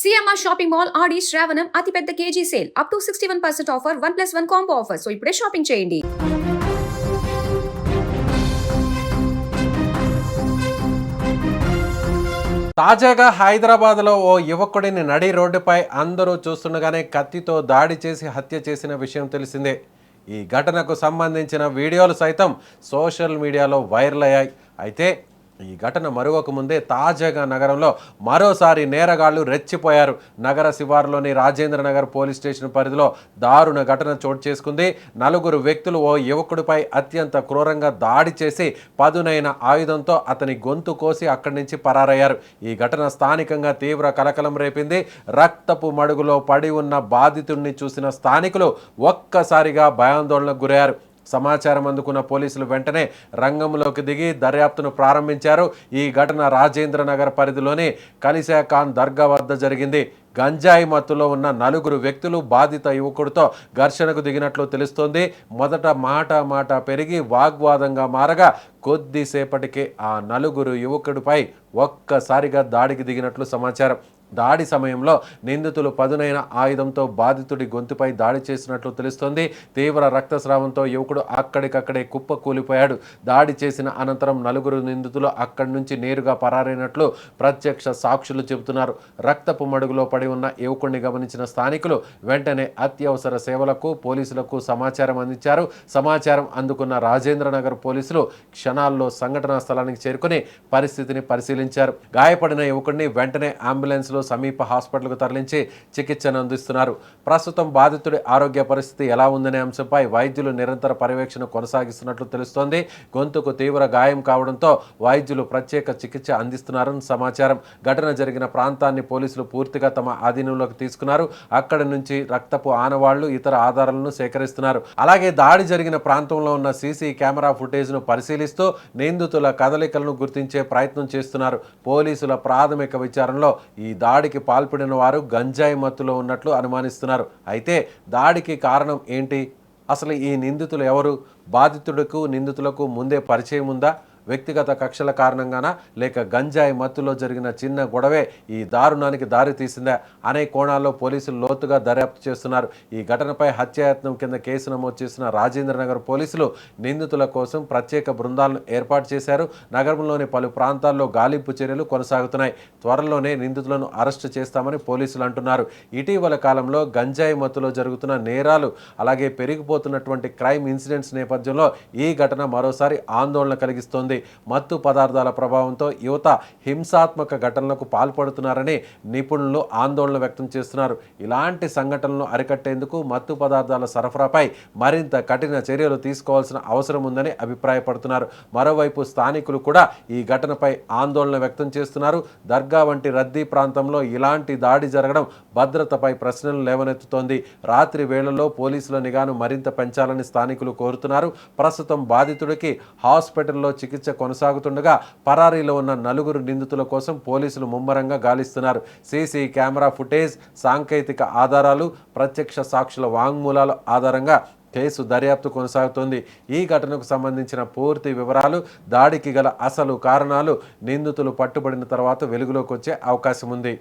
CMR shopping mall ఆడి శ్రావణం అతిపెద్ద KG sale up to 61% offer 1+1 combo offer. So ఇప్పుడే shopping చేయండి. తాజాగా హైదరాబాద్లో ఓ యువకుడిని నడి రోడ్డుపై అందరూ చూస్తుండగానే కత్తితో దాడి చేసి హత్య చేసిన విషయం తెలిసిందే. ఈ ఘటనకు సంబంధించిన వీడియోలు సైతం సోషల్ మీడియాలో వైరల్ అయ్యాయి. అయితే ఈ ఘటన మరొక ముందే తాజాగా నగరంలో మరోసారి నేరగాళ్లు రెచ్చిపోయారు. నగర శివారులోని రాజేంద్ర నగర్ పోలీస్ స్టేషన్ పరిధిలో దారుణ ఘటన చోటు చేసుకుంది. 4 వ్యక్తులు ఓ యువకుడిపై అత్యంత క్రూరంగా దాడి చేసి పదునైన ఆయుధంతో అతని గొంతు కోసి అక్కడి నుంచి పరారయ్యారు. ఈ ఘటన స్థానికంగా తీవ్ర కలకలం రేపింది. రక్తపు మడుగులో పడి ఉన్న బాధితుడిని చూసిన స్థానికులు ఒక్కసారిగా భయాందోళనకు గురయ్యారు. సమాచారం అందుకున్న పోలీసులు వెంటనే రంగంలోకి దిగి దర్యాప్తును ప్రారంభించారు. ఈ ఘటన రాజేంద్ర నగర్ పరిధిలోని కలిసా ఖాన్ దర్గా వద్ద జరిగింది. గంజాయి మత్తులో ఉన్న 4 వ్యక్తులు బాధిత యువకుడితో ఘర్షణకు దిగినట్లు తెలుస్తోంది. మొదట మాట పెరిగి వాగ్వాదంగా మారగా కొద్దిసేపటికే ఆ 4 యువకుడిపై ఒక్కసారిగా దాడికి దిగినట్లు సమాచారం. దాడి సమయంలో నిందితులు పదునైన ఆయుధంతో బాధితుడి గొంతుపై దాడి చేసినట్లు తెలుస్తోంది. తీవ్ర రక్తస్రావంతో యువకుడు అక్కడికక్కడే కుప్ప కూలిపోయాడు. దాడి చేసిన అనంతరం 4 నిందితులు అక్కడి నుంచి నేరుగా పరారైనట్లు ప్రత్యక్ష సాక్షులు చెబుతున్నారు. రక్తపు మడుగులో పడి ఉన్న యువకుడిని గమనించిన స్థానికులు వెంటనే అత్యవసర సేవలకు పోలీసులకు సమాచారం అందించారు. సమాచారం అందుకున్న రాజేంద్ర నగర్ పోలీసులు క్షణాల్లో సంఘటనా స్థలానికి చేరుకుని పరిస్థితిని పరిశీలించారు. గాయపడిన యువకుడిని వెంటనే అంబులెన్స్లో సమీప హాస్పిటల్కు తరలించి చికిత్సను అందిస్తున్నారు. ప్రస్తుతం బాధితుడి ఆరోగ్య పరిస్థితి ఎలా ఉందనే అంశంపై వైద్యులు నిరంతర పర్యవేక్షణ కొనసాగిస్తున్నట్లు తెలుస్తోంది. గొంతుకు తీవ్ర గాయం కావడంతో వైద్యులు ప్రత్యేక చికిత్స అందిస్తున్నారని సమాచారం. ఘటన జరిగిన ప్రాంతాన్ని పోలీసులు పూర్తిగా తమ ఆధీనంలోకి తీసుకున్నారు. అక్కడి నుంచి రక్తపు ఆనవాళ్లు ఇతర ఆధారాలను సేకరిస్తున్నారు. అలాగే దాడి జరిగిన ప్రాంతంలో ఉన్న సీసీ కెమెరా ఫుటేజ్ను పరిశీలిస్తూ నిందితుల కదలికలను గుర్తించే ప్రయత్నం చేస్తున్నారు. పోలీసుల ప్రాథమిక విచారణలో ఈ దాడికి పాల్పడిన వారు గంజాయి మత్తులో ఉన్నట్లు అనుమానిస్తున్నారు. అయితే దాడికి కారణం ఏంటి? అసలు ఈ నిందితులు ఎవరు? బాధితులకు నిందితులకు ముందే పరిచయం ఉందా? వ్యక్తిగత కక్షల కారణంగానా లేక గంజాయి మత్తులో జరిగిన చిన్న గొడవే ఈ దారుణానికి దారి తీసిందా అనే కోణాల్లో పోలీసులు లోతుగా దర్యాప్తు చేస్తున్నారు. ఈ ఘటనపై హత్యాయత్నం కింద కేసు నమోదు చేసిన రాజేంద్ర నగర్ పోలీసులు నిందితుల కోసం ప్రత్యేక బృందాలను ఏర్పాటు చేశారు. నగరంలోని పలు ప్రాంతాల్లో గాలింపు చర్యలు కొనసాగుతున్నాయి. త్వరలోనే నిందితులను అరెస్టు చేస్తామని పోలీసులు అంటున్నారు. ఇటీవల కాలంలో గంజాయి మత్తులో జరుగుతున్న నేరాలు అలాగే పెరిగిపోతున్నటువంటి క్రైమ్ ఇన్సిడెంట్స్ నేపథ్యంలో ఈ ఘటన మరోసారి ఆందోళన కలిగిస్తోంది. మత్తు పదార్థాల ప్రభావంతో యువత హింసాత్మక ఘటనలకు పాల్పడుతున్నారని నిపుణులు ఆందోళన వ్యక్తం చేస్తున్నారు. ఇలాంటి సంఘటనలను అరికట్టేందుకు మత్తు పదార్థాల సరఫరాపై మరింత కఠిన చర్యలు తీసుకోవాల్సిన అవసరం ఉందని అభిప్రాయపడుతున్నారు. మరోవైపు స్థానికులు కూడా ఈ ఘటనపై ఆందోళన వ్యక్తం చేస్తున్నారు. దర్గా వంటి రద్దీ ప్రాంతంలో ఇలాంటి దాడి జరగడం భద్రతపై ప్రశ్నలు లేవనెత్తుతోంది. రాత్రి వేళల్లో పోలీసుల నిఘాను మరింత పెంచాలని స్థానికులు కోరుతున్నారు. ప్రస్తుతం బాధితుడికి హాస్పిటల్లో చికిత్స కొనసాగుతుండగా పరారీలో ఉన్న 4 నిందితుల కోసం పోలీసులు ముమ్మరంగా గాలిస్తున్నారు. సీసీ కెమెరా ఫుటేజ్, సాంకేతిక ఆధారాలు, ప్రత్యక్ష సాక్షుల వాంగ్మూలాల ఆధారంగా కేసు దర్యాప్తు కొనసాగుతోంది. ఈ ఘటనకు సంబంధించిన పూర్తి వివరాలు, దాడికి గల అసలు కారణాలు నిందితులు పట్టుబడిన తర్వాత వెలుగులోకి వచ్చే అవకాశం ఉంది.